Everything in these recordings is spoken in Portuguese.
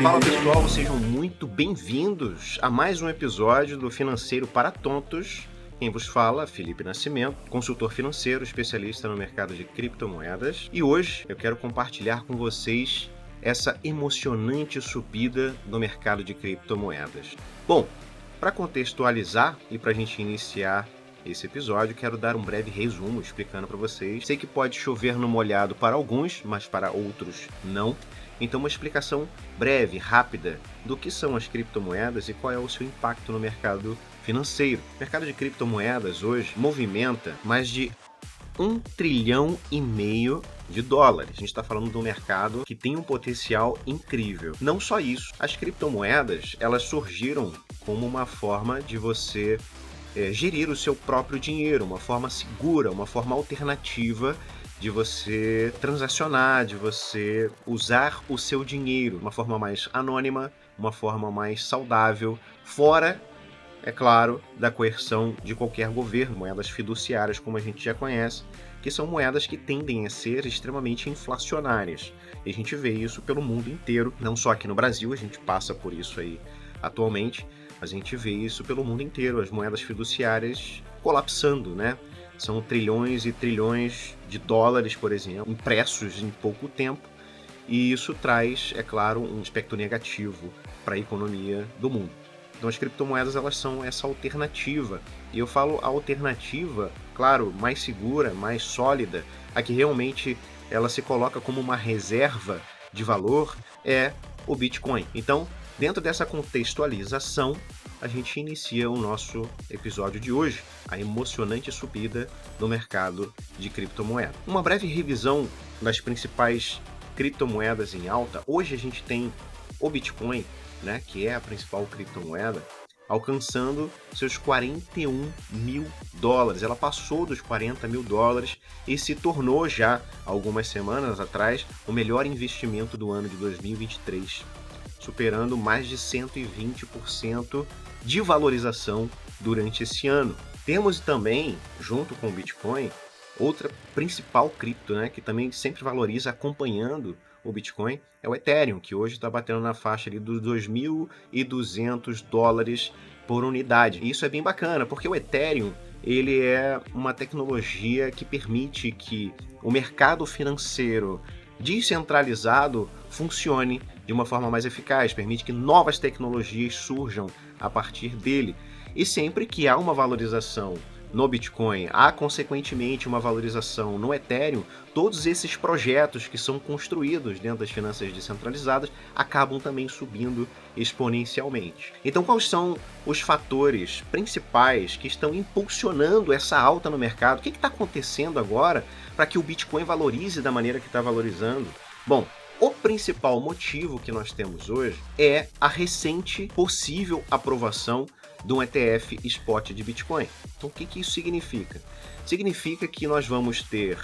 Fala pessoal, sejam muito bem-vindos a mais um episódio do Financeiro para Tontos. Quem vos fala, Felipe Nascimento, consultor financeiro, especialista no mercado de criptomoedas. E hoje eu quero compartilhar com vocês essa emocionante subida no mercado de criptomoedas. Bom, para contextualizar e para a gente iniciar esse episódio, quero dar um breve resumo explicando para vocês. Sei que pode chover no molhado para alguns, mas para outros não. Então, uma explicação breve, rápida, do que são as criptomoedas e qual é o seu impacto no mercado financeiro. O mercado de criptomoedas hoje movimenta mais de 1,5 trilhão de dólares. A gente está falando de um mercado que tem um potencial incrível. Não só isso, as criptomoedas elas surgiram como uma forma de você gerir o seu próprio dinheiro, uma forma segura, uma forma alternativa de você transacionar, de você usar o seu dinheiro de uma forma mais anônima, uma forma mais saudável, fora, é claro, da coerção de qualquer governo, moedas fiduciárias, como a gente já conhece, que são moedas que tendem a ser extremamente inflacionárias. E a gente vê isso pelo mundo inteiro, não só aqui no Brasil, a gente passa por isso aí atualmente, a gente vê isso pelo mundo inteiro, as moedas fiduciárias colapsando, né? São trilhões e trilhões de dólares, por exemplo, impressos em pouco tempo, e isso traz, é claro, um aspecto negativo para a economia do mundo. Então as criptomoedas elas são essa alternativa, e eu falo alternativa, claro, mais segura, mais sólida, a que realmente ela se coloca como uma reserva de valor é o Bitcoin. Então, dentro dessa contextualização, a gente inicia o nosso episódio de hoje, a emocionante subida do mercado de criptomoedas. Uma breve revisão das principais criptomoedas em alta. Hoje a gente tem o Bitcoin, né, que é a principal criptomoeda, alcançando seus 41 mil dólares. Ela passou dos 40 mil dólares e se tornou já, algumas semanas atrás, o melhor investimento do ano de 2023. Superando mais de 120% de valorização durante esse ano. Temos também, junto com o Bitcoin, outra principal cripto, né, que também sempre valoriza acompanhando o Bitcoin, é o Ethereum, que hoje está batendo na faixa ali dos 2.200 dólares por unidade. E isso é bem bacana, porque o Ethereum ele é uma tecnologia que permite que o mercado financeiro descentralizado funcione de uma forma mais eficaz, permite que novas tecnologias surjam a partir dele. E sempre que há uma valorização no Bitcoin, há consequentemente uma valorização no Ethereum, todos esses projetos que são construídos dentro das finanças descentralizadas acabam também subindo exponencialmente. Então, quais são os fatores principais que estão impulsionando essa alta no mercado? O que está acontecendo agora para que o Bitcoin valorize da maneira que está valorizando? Bom, o principal motivo que nós temos hoje é a recente possível aprovação de um ETF spot de Bitcoin. Então, o que isso significa? Significa que nós vamos ter,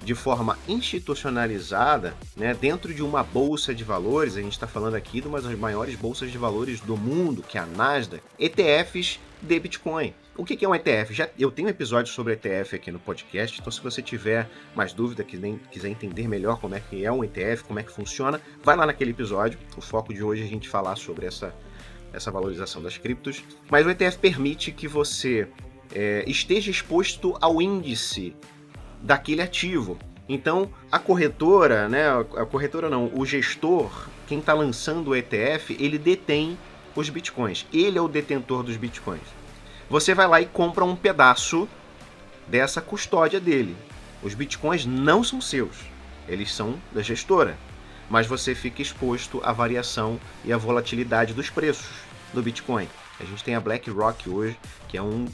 de forma institucionalizada, né, dentro de uma bolsa de valores, a gente está falando aqui de uma das maiores bolsas de valores do mundo, que é a Nasdaq, ETFs de Bitcoin. O que é um ETF? Eu tenho um episódio sobre ETF aqui no podcast, então se você tiver mais dúvida, quiser entender melhor como é que é um ETF, como é que funciona, vai lá naquele episódio. O foco de hoje é a gente falar sobre essa valorização das criptos. Mas o ETF permite que você esteja exposto ao índice daquele ativo. Então, a corretora, né, o gestor, quem está lançando o ETF, ele detém os bitcoins. Ele é o detentor dos bitcoins. Você vai lá e compra um pedaço dessa custódia dele. Os bitcoins não são seus, eles são da gestora. Mas você fica exposto à variação e à volatilidade dos preços do Bitcoin. A gente tem a BlackRock hoje, que é uma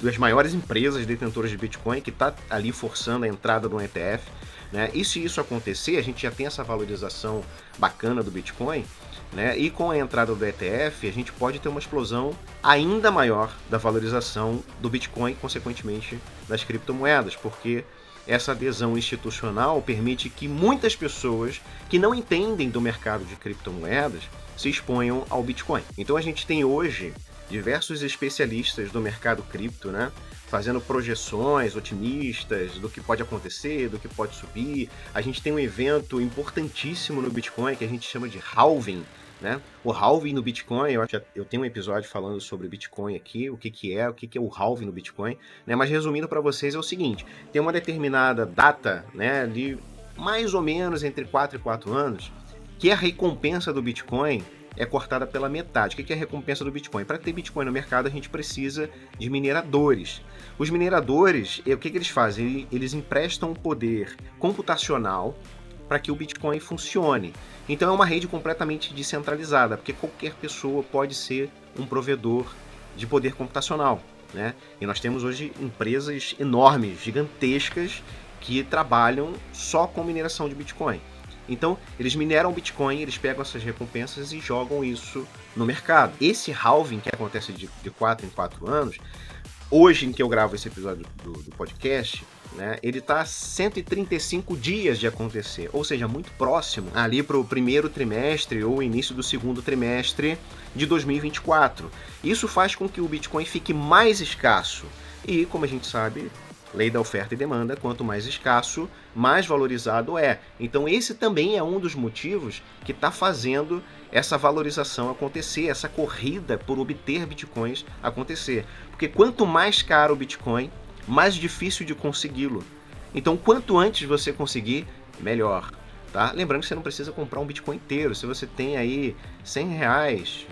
das maiores empresas detentoras de Bitcoin, que está ali forçando a entrada de um ETF. Né? E se isso acontecer, a gente já tem essa valorização bacana do Bitcoin, né? E com a entrada do ETF, a gente pode ter uma explosão ainda maior da valorização do Bitcoin, consequentemente das criptomoedas, porque essa adesão institucional permite que muitas pessoas que não entendem do mercado de criptomoedas se exponham ao Bitcoin. Então a gente tem hoje diversos especialistas do mercado cripto, né, fazendo projeções otimistas do que pode acontecer, do que pode subir. A gente tem um evento importantíssimo no Bitcoin que a gente chama de halving, né? O halving no Bitcoin, eu tenho um episódio falando sobre o Bitcoin aqui, o que é o halving no Bitcoin, né? Mas resumindo para vocês é o seguinte, tem uma determinada data, né, de mais ou menos entre 4 e 4 anos, que a recompensa do Bitcoin é cortada pela metade. O que é a recompensa do Bitcoin? Para ter Bitcoin no mercado, a gente precisa de mineradores. Os mineradores, o que eles fazem? Eles emprestam poder computacional para que o Bitcoin funcione. Então é uma rede completamente descentralizada, porque qualquer pessoa pode ser um provedor de poder computacional, né? E nós temos hoje empresas enormes, gigantescas, que trabalham só com mineração de Bitcoin. Então, eles mineram Bitcoin, eles pegam essas recompensas e jogam isso no mercado. Esse halving, que acontece de 4 em 4 anos, hoje em que eu gravo esse episódio do podcast, né, ele está a 135 dias de acontecer, ou seja, muito próximo ali para o primeiro trimestre ou início do segundo trimestre de 2024. Isso faz com que o Bitcoin fique mais escasso e, como a gente sabe, lei da oferta e demanda, quanto mais escasso, mais valorizado é. Então esse também é um dos motivos que está fazendo essa valorização acontecer, essa corrida por obter bitcoins acontecer. Porque quanto mais caro o Bitcoin, mais difícil de consegui-lo. Então quanto antes você conseguir, melhor. Tá? Lembrando que você não precisa comprar um Bitcoin inteiro. Se você tem aí R$100,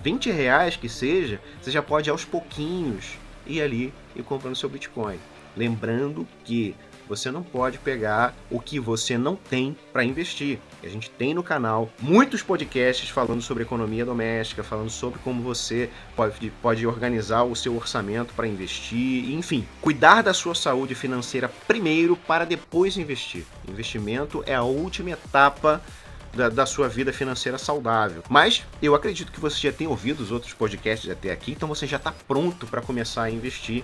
R$20 que seja, você já pode aos pouquinhos ir ali e comprando seu Bitcoin. Lembrando que você não pode pegar o que você não tem para investir. A gente tem no canal muitos podcasts falando sobre economia doméstica, falando sobre como você pode organizar o seu orçamento para investir, enfim, cuidar da sua saúde financeira primeiro para depois investir. Investimento é a última etapa da sua vida financeira saudável. Mas eu acredito que você já tem ouvido os outros podcasts até aqui, então você já está pronto para começar a investir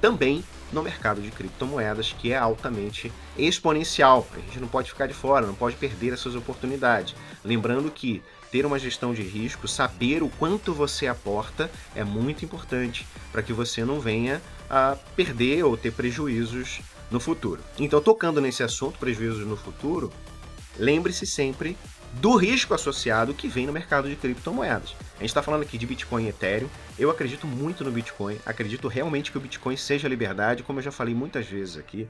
também no mercado de criptomoedas, que é altamente exponencial. A gente não pode ficar de fora, não pode perder essas oportunidades. Lembrando que ter uma gestão de risco, saber o quanto você aporta é muito importante para que você não venha a perder ou ter prejuízos no futuro. Então, tocando nesse assunto, prejuízos no futuro, lembre-se sempre do risco associado que vem no mercado de criptomoedas. A gente está falando aqui de Bitcoin e Ethereum. Eu acredito muito no Bitcoin, acredito realmente que o Bitcoin seja liberdade, como eu já falei muitas vezes aqui.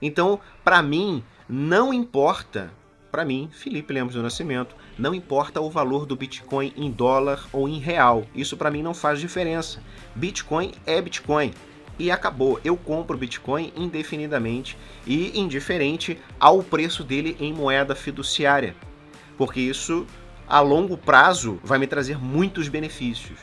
Então, para mim, não importa, para mim, Felipe Lemos do Nascimento, não importa o valor do Bitcoin em dólar ou em real. Isso para mim não faz diferença. Bitcoin é Bitcoin. E acabou, eu compro Bitcoin indefinidamente e indiferente ao preço dele em moeda fiduciária. Porque isso, a longo prazo, vai me trazer muitos benefícios.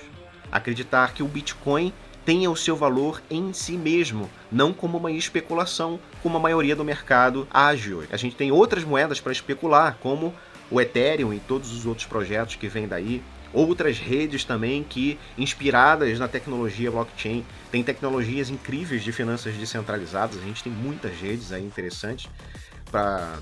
Acreditar que o Bitcoin tenha o seu valor em si mesmo, não como uma especulação, como a maioria do mercado age hoje. A gente tem outras moedas para especular, como o Ethereum e todos os outros projetos que vêm daí. Outras redes também que, inspiradas na tecnologia blockchain, tem tecnologias incríveis de finanças descentralizadas. A gente tem muitas redes aí interessantes para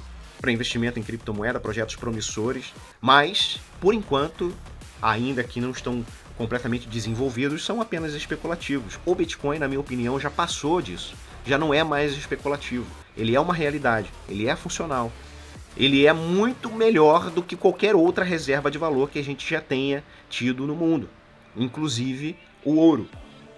investimento em criptomoeda, projetos promissores, mas, por enquanto, ainda que não estão completamente desenvolvidos, são apenas especulativos. O Bitcoin, na minha opinião, já passou disso, já não é mais especulativo. Ele é uma realidade, ele é funcional. Ele é muito melhor do que qualquer outra reserva de valor que a gente já tenha tido no mundo, inclusive o ouro.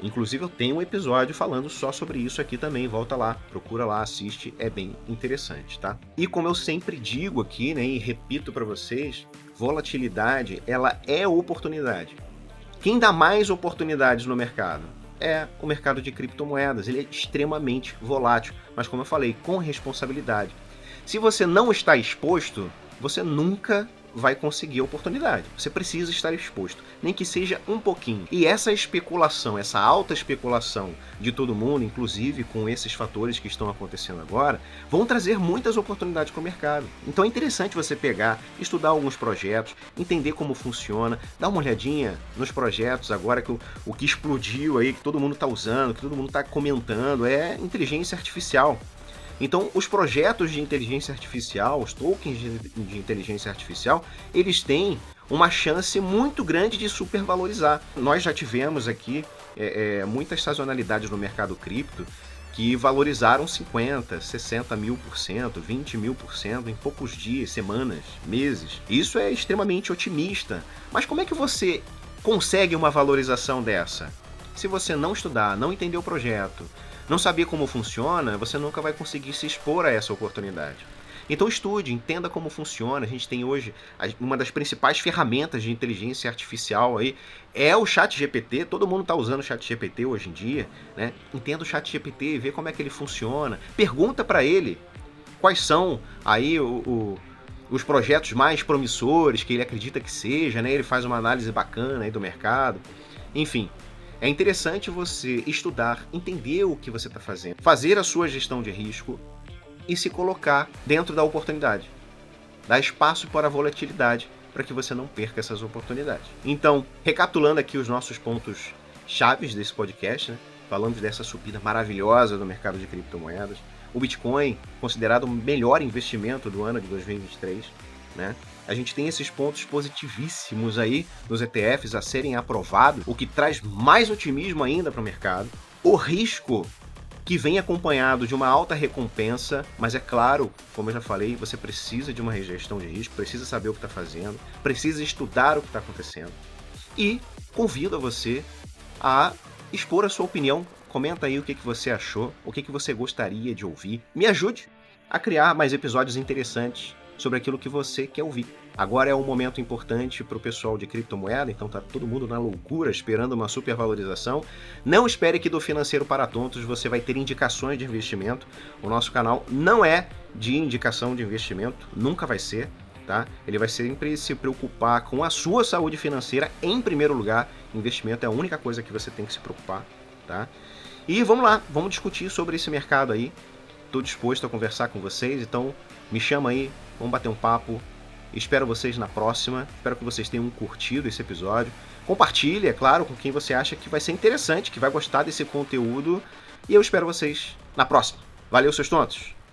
Inclusive eu tenho um episódio falando só sobre isso aqui também, volta lá, procura lá, assiste, é bem interessante, tá? E como eu sempre digo aqui, né, e repito para vocês, volatilidade, ela é oportunidade. Quem dá mais oportunidades no mercado? É o mercado de criptomoedas, ele é extremamente volátil, mas como eu falei, com responsabilidade. Se você não está exposto, você nunca vai conseguir a oportunidade. Você precisa estar exposto, nem que seja um pouquinho. E essa especulação, essa alta especulação de todo mundo, inclusive com esses fatores que estão acontecendo agora, vão trazer muitas oportunidades para o mercado. Então é interessante você pegar, estudar alguns projetos, entender como funciona, dar uma olhadinha nos projetos agora que o que explodiu aí, que todo mundo está usando, que todo mundo está comentando, é inteligência artificial. Então, os projetos de inteligência artificial, os tokens de inteligência artificial, eles têm uma chance muito grande de supervalorizar. Nós já tivemos aqui muitas sazonalidades no mercado cripto, que valorizaram 50, 60 mil por cento, 20 mil por cento em poucos dias, semanas, meses. Isso é extremamente otimista. Mas como é que você consegue uma valorização dessa? Se você não estudar, não entender o projeto, não saber como funciona, você nunca vai conseguir se expor a essa oportunidade. Então estude, entenda como funciona. A gente tem hoje uma das principais ferramentas de inteligência artificial aí é o ChatGPT. Todo mundo está usando o ChatGPT hoje em dia, né? Entenda o ChatGPT, vê como é que ele funciona. Pergunta para ele quais são aí os projetos mais promissores que ele acredita que seja, né? Ele faz uma análise bacana aí do mercado. Enfim, é interessante você estudar, entender o que você está fazendo, fazer a sua gestão de risco e se colocar dentro da oportunidade. Dá espaço para a volatilidade para que você não perca essas oportunidades. Então, recapitulando aqui os nossos pontos chaves desse podcast, né? Falamos dessa subida maravilhosa do mercado de criptomoedas. O Bitcoin, considerado o melhor investimento do ano de 2023, né? A gente tem esses pontos positivíssimos aí nos ETFs a serem aprovados, o que traz mais otimismo ainda para o mercado. O risco que vem acompanhado de uma alta recompensa, mas é claro, como eu já falei, você precisa de uma gestão de risco, precisa saber o que está fazendo, precisa estudar o que está acontecendo. E convido a você a expor a sua opinião. Comenta aí o que você achou, o que você gostaria de ouvir. Me ajude a criar mais episódios interessantes sobre aquilo que você quer ouvir. Agora é um momento importante para o pessoal de criptomoeda, então tá todo mundo na loucura esperando uma supervalorização. Não espere que do Financeiro para Tontos você vai ter indicações de investimento. O nosso canal não é de indicação de investimento, nunca vai ser, tá? Ele vai sempre se preocupar com a sua saúde financeira em primeiro lugar. Investimento é a única coisa que você tem que se preocupar, tá? E vamos lá, vamos discutir sobre esse mercado aí. Estou disposto a conversar com vocês, então me chama aí, vamos bater um papo. Espero vocês na próxima. Espero que vocês tenham curtido esse episódio. Compartilhe, é claro, com quem você acha que vai ser interessante, que vai gostar desse conteúdo. E eu espero vocês na próxima. Valeu, seus tontos!